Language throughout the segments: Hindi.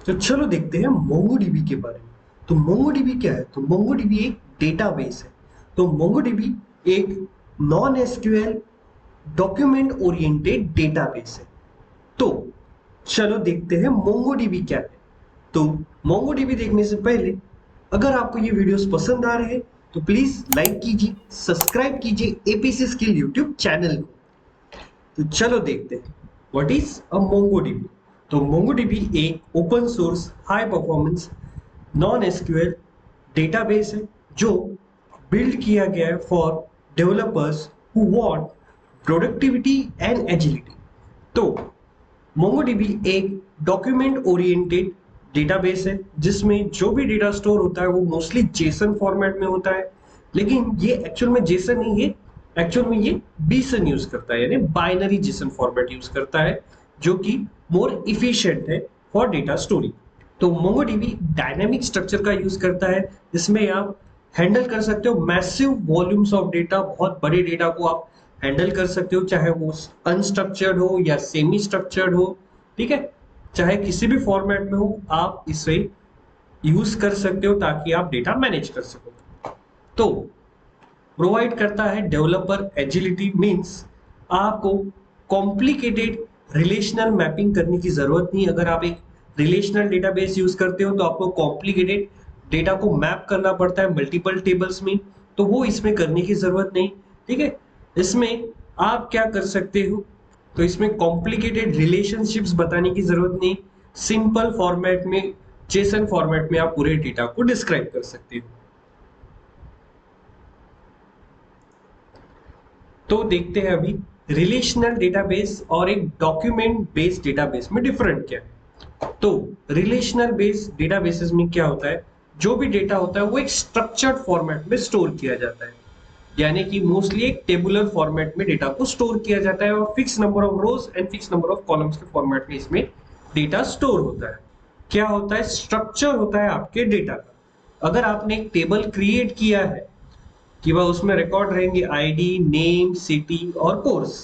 तो चलो देखते हैं मोंगोडीबी के बारे में। तो मोंगोडीबी क्या है? तो मोंगोडीबी एक डेटाबेस है। तो मोंगोडीबी एक non SQL document oriented database है। तो चलो देखते हैं मोंगोडीबी क्या है। तो मोंगोडीबी देखने से पहले अगर आपको ये वीडियोस पसंद आ रहे हैं तो प्लीज लाइक कीजिए, सब्सक्राइब कीजिए एपीसी स्किल यूट्यूब चैनल को। तो चलो देखते हैं व्हाट इज अ मोंगोडीबी। तो मोंगोडीबी एक open source high performance non SQL database है जो बिल्ड किया गया है for developers who want productivity and agility. तो मोंगोडीबी एक डॉक्यूमेंट ओरिएंटेड डेटाबेस है जिसमें जो भी डेटा स्टोर होता है वो मोस्टली जेसन फॉर्मेट में होता है। लेकिन ये एक्चुअल में जेसन नहीं है, एक्चुअल में ये बीसन यूज करता है, यानी बाइनरी जेसन फॉर्मेट यूज करता है जो कि मोर इफिशिएंट है फॉर डेटा स्टोरिंग। तो मोंगोडीबी डायनेमिक स्ट्रक्चर का यूज करता है जिसमें आप हैंडल कर सकते हो मैसिव वॉल्यूम्स ऑफ डेटा। बहुत बड़े डेटा को आप हैंडल कर सकते हो, चाहे वो अनस्ट्रक्चर्ड हो या सेमी स्ट्रक्चर्ड हो, ठीक है, चाहे किसी भी फॉर्मेट में हो आप इसे यूज कर सकते हो ताकि आप डेटा मैनेज कर सको। तो प्रोवाइड करता है डेवलपर एजिलिटी, मींस आपको कॉम्प्लिकेटेड रिलेशनल मैपिंग करने की जरूरत नहीं। अगर आप एक रिलेशनल डेटाबेस यूज करते हो तो आपको कॉम्प्लिकेटेड डेटा को मैप करना पड़ता है मल्टीपल टेबल्स में, तो वो इसमें करने की जरूरत नहीं। ठीक है, इसमें आप क्या कर सकते हो, तो इसमें कॉम्प्लिकेटेड रिलेशनशिप्स बताने की जरूरत नहीं। सिंपल फॉर्मेट में, जेसन फॉर्मेट में आप पूरे डेटा को डिस्क्राइब कर सकते हो। तो देखते हैं अभी रिलेशनल डेटाबेस और एक डॉक्यूमेंट बेस्ड डेटाबेस में डिफरेंट क्या है। तो रिलेशनल बेस्ड डेटाबेसेस में क्या होता है, जो भी डेटा होता है वो एक स्ट्रक्चर्ड फॉर्मेट में स्टोर किया जाता है, यानी कि मोस्टली एक टेबुलर फॉर्मेट में डेटा को स्टोर किया जाता है और fix number of rose and fix number of columns के फॉर्मेट में इसमें डेटा स्टोर होता है। क्या होता है, स्ट्रक्चर होता है आपके डेटा का। अगर आपने एक टेबल क्रिएट किया है कि वह उसमें रिकॉर्ड रहेंगे आईडी, नेम, सिटी और कोर्स,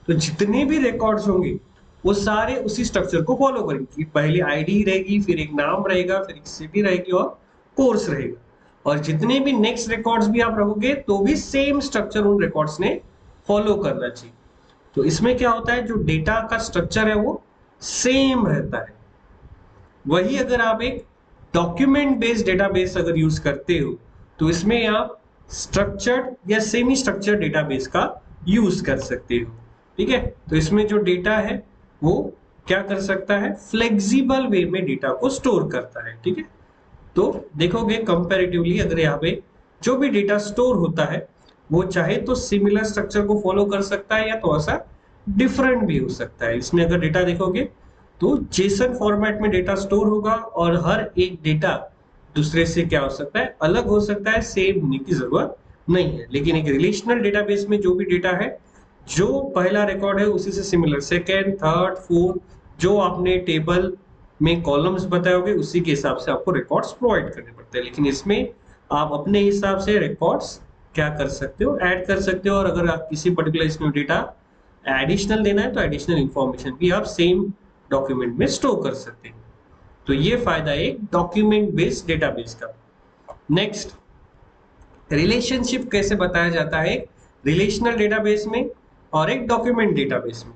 तो जितने भी रिकॉर्ड्स होंगे वो सारे उसी स्ट्रक्चर को फॉलो करेंगे। पहले आईडी रहेगी, फिर एक नाम रहेगा, फिर एक सिटी रहेगी और कोर्स रहेगा। और जितने भी नेक्स्ट रिकॉर्ड्स भी आप रखोगे तो भी सेम स्ट्रक्चर उन रिकॉर्ड्स ने फॉलो करना चाहिए। तो इसमें क्या होता है, जो डेटा का स्ट्रक्चर है वो सेम रहता है। वही अगर आप एक डॉक्यूमेंट बेस्ड डेटाबेस अगर यूज करते हो तो इसमें आप स्ट्रक्चर्ड या सेमी स्ट्रक्चर्ड डेटाबेस का यूज कर सकते हो। ठीक है, तो इसमें जो डेटा है वो क्या कर सकता है, फ्लेक्सिबल वे में डेटा को स्टोर करता है। ठीक है, तो देखोगे कंपैरेटिवली अगर यहाँ पे जो भी डेटा स्टोर होता है वो चाहे तो सिमिलर स्ट्रक्चर को फॉलो कर सकता है या तो ऐसा डिफरेंट भी हो सकता है। इसमें अगर डेटा देखोगे तो जेसन फॉर्मेट में डेटा स्टोर होगा और हर एक डेटा दूसरे से क्या हो सकता है, अलग हो सकता है, सेम होने की जरूरत नहीं है। लेकिन एक रिलेशनल डेटाबेस में जो भी डेटा है, जो पहला रिकॉर्ड है उसी से सिमिलर सेकेंड, थर्ड, फोर्थ, जो आपने टेबल में कॉलम्स बताए होंगे उसी के हिसाब से आपको रिकॉर्ड्स प्रोवाइड करने पड़ते हैं। लेकिन इसमें आप अपने हिसाब से रिकॉर्ड्स क्या कर सकते हो, ऐड कर सकते हो। और अगर आप किसी पर्टिकुलर इसमें डेटा एडिशनल देना है तो एडिशनल इंफॉर्मेशन भी आप सेम डॉक्यूमेंट में स्टोर कर सकते हैं। तो ये फायदा है एक डॉक्यूमेंट बेस्ड डेटाबेस का। नेक्स्ट, रिलेशनशिप कैसे बताया जाता है रिलेशनल डेटाबेस में और एक डॉक्यूमेंट डेटाबेस में।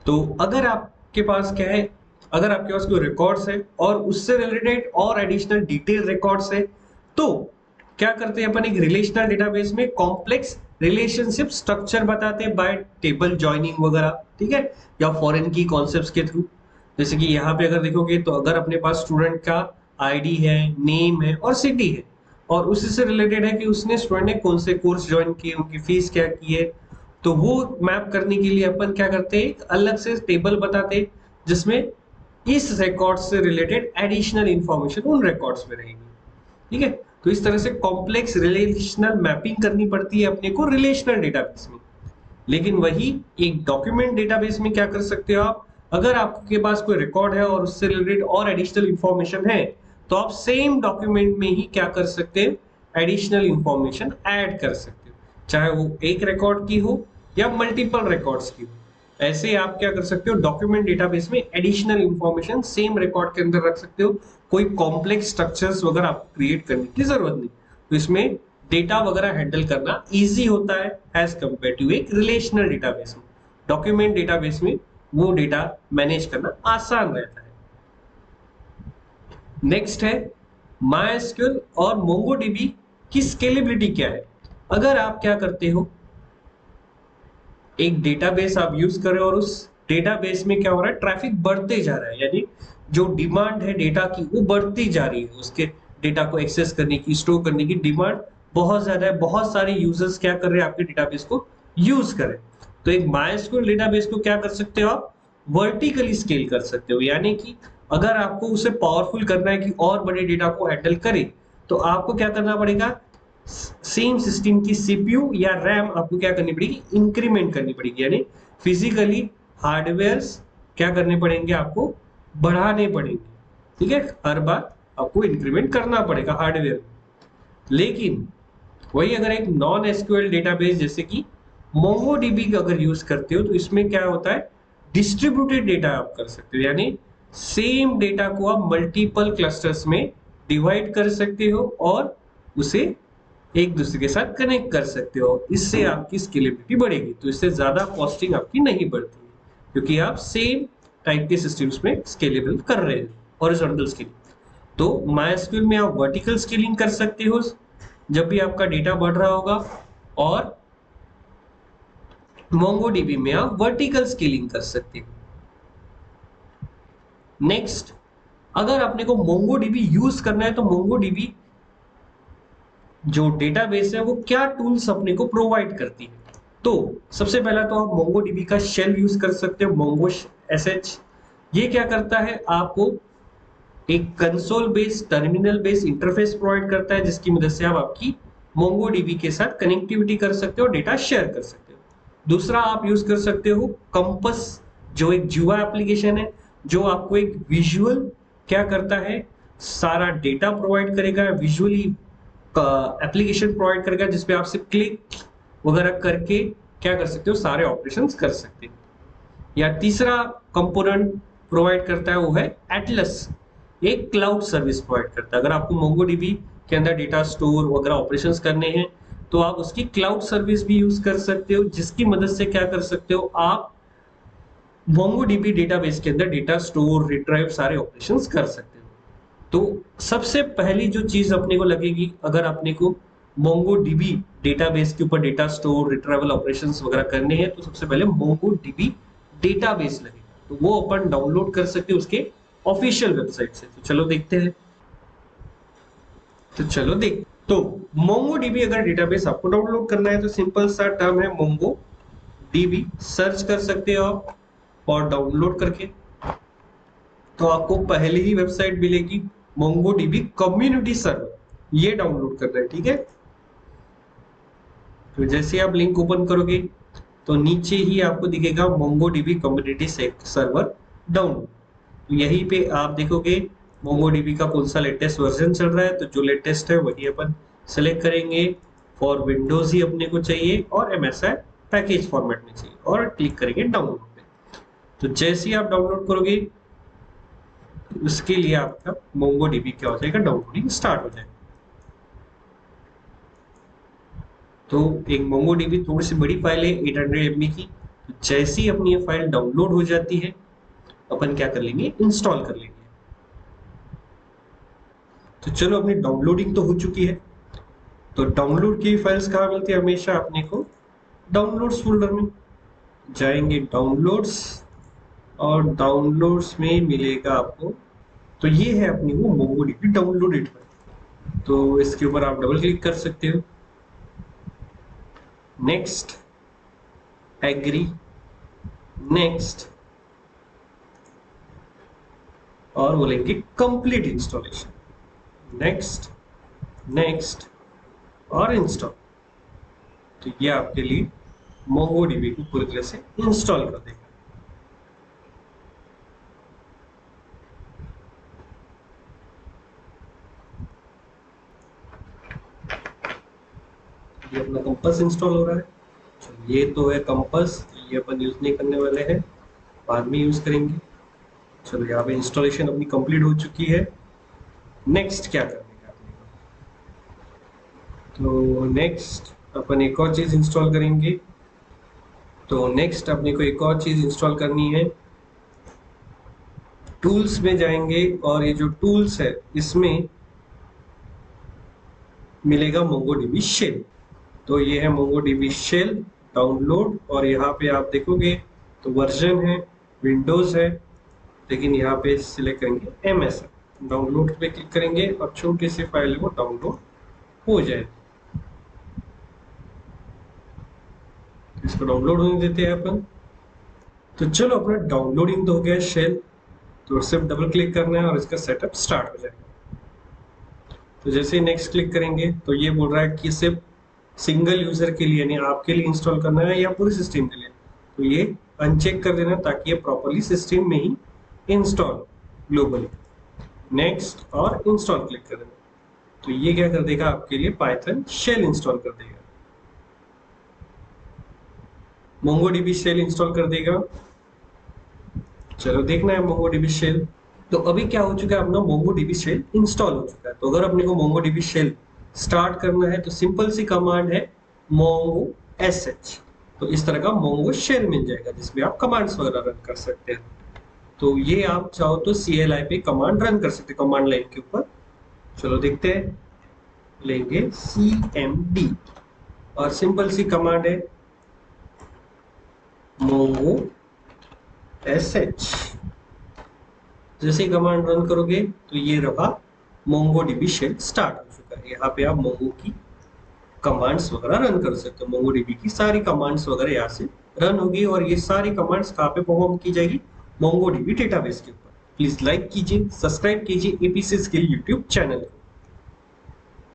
तो अगर आपके पास क्या है, अगर आपके पास कोई रिकॉर्ड्स है और उससे रिलेटेड और एडिशनल डिटेल रिकॉर्ड्स है तो क्या करते हैं अपन, एक रिलेशनल डेटाबेस में कॉम्प्लेक्स रिलेशनशिप स्ट्रक्चर बताते हैं बाय टेबल जॉइनिंग वगैरह। ठीक है, या फॉरेन की कॉन्सेप्ट्स के थ्रू। जैसे कि यहाँ पे अगर देखोगे तो अगर अपने पास स्टूडेंट का आईडी है, नेम है और सिटी है और उसी से रिलेटेड है कि उसने स्टूडेंट ने कौन से कोर्स ज्वाइन किए, उनकी फीस क्या की है, तो वो मैप करने के लिए अपन क्या करते हैं, एक अलग से टेबल बताते हैं जिसमें इस रिकॉर्ड से रिलेटेड एडिशनल इंफॉर्मेशन उन रिकॉर्ड्स में रहेगी। ठीक है, तो इस तरह से कॉम्प्लेक्स रिलेशनल मैपिंग करनी पड़ती है अपने को रिलेशनल डेटाबेस में। लेकिन वही एक डॉक्यूमेंट डेटाबेस में क्या कर सकते हो आप, अगर आपके पास कोई रिकॉर्ड है और उससे रिलेटेड और एडिशनल इंफॉर्मेशन है तो आप सेम डॉक्यूमेंट में ही क्या कर सकते हैं, एडिशनल इंफॉर्मेशन ऐड कर सकते हो, चाहे वो एक रिकॉर्ड की हो या मल्टीपल रिकॉर्ड्स की हो। ऐसे ही आप क्या कर सकते हो, डॉक्यूमेंट डेटाबेस में एडिशनल इंफॉर्मेशन सेम रिकॉर्ड के अंदर रख सकते हो। कोई कॉम्प्लेक्स स्ट्रक्चर्स वगैरह आपको क्रिएट करने की जरूरत नहीं, तो इसमें डेटा वगैरह हैंडल करना इजी होता है एज कंपेयर टू एक रिलेशनल डेटाबेस में। डॉक्यूमेंट डेटाबेस में वो डेटा मैनेज करना आसान रहता है। नेक्स्ट है MySQL और MongoDB की स्केलेबिलिटी क्या है। अगर आप क्या करते हो, एक डेटाबेस आप यूज कर रहे हो और उस डेटाबेस में क्या हो रहा है, ट्रैफिक बढ़ते जा रहा है, यानी जो डिमांड है डेटा की वो बढ़ती जा रही है, उसके डेटा को एक्सेस करने की, स्टोर करने की डिमांड बहुत ज्यादा है, बहुत सारे यूजर्स क्या कर रहे हैं, आपके डेटाबेस को यूज कर रहे हैं। तो एक MySQL डेटाबेस को क्या कर सकते हो आप, वर्टिकली स्केल कर सकते हो, यानी कि अगर आपको उसे पावरफुल करना है कि और बड़े डेटा को हैंडल करे, तो आपको क्या करना पड़ेगा, सेम सिस्टम की सीपीयू या रैम आपको क्या करनी पड़ेगी, इंक्रीमेंट करनी पड़ेगी, यानी फिजिकली हार्डवेयर क्या करने पड़ेंगे, आपको बढ़ाने पड़ेंगे। ठीक है, हर बार आपको इंक्रीमेंट करना पड़ेगा हार्डवेयर। लेकिन वही अगर एक नॉन एसक्यूएल डेटाबेस जैसे कि MongoDB अगर यूज करते हो, तो इसमें क्या होता है, डिस्ट्रीब्यूटेड डेटा आप कर सकते हो, यानी सेम डेटा को आप मल्टीपल क्लस्टर्स में डिवाइड कर सकते हो और उसे एक दूसरे के साथ कनेक्ट कर सकते हो। इससे आपकी स्केलेबिलिटी बढ़ेगी, तो इससे ज्यादा कॉस्टिंग आपकी नहीं बढ़ती है, क्योंकि आप सेम टाइप के सिस्टम्स में स्केलेबल कर रहे हैं, हॉरिजॉन्टल स्केलिंग। तो MySQL में आप वर्टिकल स्केलिंग कर सकते हो जब भी आपका डेटा बढ़ रहा होगा, और MongoDB में आप वर्टिकल स्केलिंग कर सकते हो। नेक्स्ट, अगर आपने को MongoDB यूज करना है, तो MongoDB जो डेटाबेस है वो क्या टूल्स अपने को प्रोवाइड करती है। तो सबसे पहला तो आप MongoDB का शेल यूज कर सकते हो, Mongo SH। ये क्या करता है, आपको एक console based, terminal based interface provide करता है, जिसकी मदद से आप आपकी MongoDB के साथ कनेक्टिविटी कर सकते हो, डेटा शेयर कर सकते हो। दूसरा आप यूज कर सकते हो कंपस, जो एक जुआ एप्लीकेशन है, जो आपको एक विजुअल क्या करता है, सारा डेटा प्रोवाइड करेगा, विजुअली एप्लीकेशन प्रोवाइड करेगा, जिसपे आप सिर्फ क्लिक वगैरह करके क्या कर सकते हो, सारे ऑपरेशंस कर सकते हो। या तीसरा कंपोनेंट प्रोवाइड करता है वो है एटलस, एक क्लाउड सर्विस प्रोवाइड करता है। अगर आपको MongoDB के अंदर डेटा स्टोर वगैरह ऑपरेशंस करने हैं, तो आप उसकी क्लाउड सर्विस भी यूज कर सकते हो, जिसकी मदद से क्या कर सकते हो, आप MongoDB डेटाबेस के अंदर डेटा स्टोर, रिट्राइव सारे ऑपरेशंस कर सकते हो। तो सबसे पहली जो चीज अपने को लगेगी, अगर अपने को MongoDB डेटाबेस के ऊपर डेटा स्टोर, रिट्राइवल ऑपरेशंस वगैरह करने हैं, तो सबसे पहले MongoDB डेटाबेस लगेगा, तो वो अपन डाउनलोड कर सकते हैं उसके ऑफिशियल वेबसाइट से। तो चलो देखते हैं। तो MongoDB अगर डेटाबेस आपको डाउनलोड करना है, तो सिंपल सा टर्म है MongoDB, सर्च कर सकते हो आप, और डाउनलोड करके तो आपको पहले ही वेबसाइट मिलेगी MongoDB कम्युनिटी सर्वर, ये डाउनलोड करना है। ठीक है, तो जैसे आप लिंक ओपन करोगे, तो नीचे ही आपको दिखेगा MongoDB कम्युनिटी सर्वर डाउनलोड। तो यहीं पे आप देखोगे MongoDB का कौन सा लेटेस्ट वर्जन चल रहा है, तो जो लेटेस्ट है वही अपन सेलेक्ट करेंगे। फॉर विंडोज ही अपने को चाहिए और MSI पैकेज फॉर्मेट में चाहिए, और क्लिक करेंगे डाउनलोड पे। तो जैसे ही आप डाउनलोड करोगे, उसके लिए आपका MongoDB क्या हो जाएगा, डाउनलोडिंग स्टार्ट हो जाएगा। तो एक MongoDB थोड़ी सी बड़ी फाइल है, 800 MB की। तो जैसे ही अपनी ये फाइल डाउनलोड हो जाती है, अपन क्या कर लेंगे, इंस्टॉल कर लेंगे। तो चलो, अपनी डाउनलोडिंग तो हो चुकी है। तो डाउनलोड की फाइल्स कहाँ मिलती है, हमेशा अपने को डाउनलोड्स फोल्डर में जाएंगे, डाउनलोड्स, और डाउनलोड्स में मिलेगा आपको, तो ये है अपनी वो MongoDB डाउनलोडेड फाइल। तो इसके ऊपर आप डबल क्लिक कर सकते हो, नेक्स्ट, एग्री, नेक्स्ट, और बोलेंगे कंप्लीट इंस्टॉलेशन, नेक्स्ट, नेक्स्ट, और इंस्टॉल। तो ये आपके लिए MongoDB को पूरी तरह से इंस्टॉल कर देगा। ये अपना कंपस इंस्टॉल हो रहा है। ये तो है कंपस, ये अपन यूज नहीं करने वाले हैं, बाद में यूज करेंगे। चलो यहाँ पे इंस्टॉलेशन अपनी कंप्लीट हो चुकी है। नेक्स्ट क्या करने का अपने को, तो नेक्स्ट अपन एक और चीज इंस्टॉल करेंगे। तो नेक्स्ट अपने को एक और चीज इंस्टॉल करनी है। टूल्स में जाएंगे और ये जो टूल्स है इसमें मिलेगा MongoDB शेल। तो ये है MongoDB शेल डाउनलोड, और यहाँ पे आप देखोगे तो वर्जन है विंडोज है, लेकिन यहाँ पे सिलेक्ट करेंगे MS डाउनलोड पे क्लिक करेंगे और छोटे से फाइल को डाउनलोड हो जाए। इसको डाउनलोड होने देते हैं अपन। तो चलो अपना डाउनलोडिंग तो हो गया शेल, तो सिर्फ डबल क्लिक करना है और इसका सेटअप स्टार्ट हो जाएगा। तो जैसे ही नेक्स्ट क्लिक करेंगे तो ये बोल रहा है कि सिर्फ सिंगल यूजर के लिए, यानी आपके लिए इंस्टॉल करना है या पूरे सिस्टम के लिए। तो ये अनचेक कर देना ताकि ये प्रॉपर्ली सिस्टम में ही इंस्टॉल ग्लोबली। नेक्स्ट और इंस्टॉल क्लिक कर देना, तो ये क्या कर देगा आपके लिए पाइथन शेल इंस्टॉल कर देगा, MongoDB शेल इंस्टॉल कर देगा। चलो देखना है MongoDB शेल। तो अभी क्या हो चुका है, अपना MongoDB शेल इंस्टॉल हो चुका है। तो अगर अपने को MongoDB शेल स्टार्ट करना है तो सिंपल सी कमांड है mongo sh। तो इस तरह का Mongo शेल मिल जाएगा जिसमें आप कमांड्स वगैरह रन कर सकते हैं। तो ये आप चाहो तो CLI पे कमांड रन कर सकते हैं कमांड लाइन के ऊपर। चलो देखते हैं, लेंगे cmd और सिंपल सी कमांड है mongo sh। जैसे कमांड रन करोगे तो ये रहा MongoDB शेल स्टार्ट हो चुका है। यहाँ पे आप Mongo की कमांड्स वगैरह रन कर सकते हो। MongoDB की सारी कमांड्स वगैरह यहाँ से रन होगी, और ये सारी कमांड्स कहाँ पे परफॉर्म की जाएगी, MongoDB डेटाबेस के ऊपर। प्लीज लाइक कीजिए, सब्सक्राइब कीजिए एपीसी स्किल यूट्यूब चैनल को।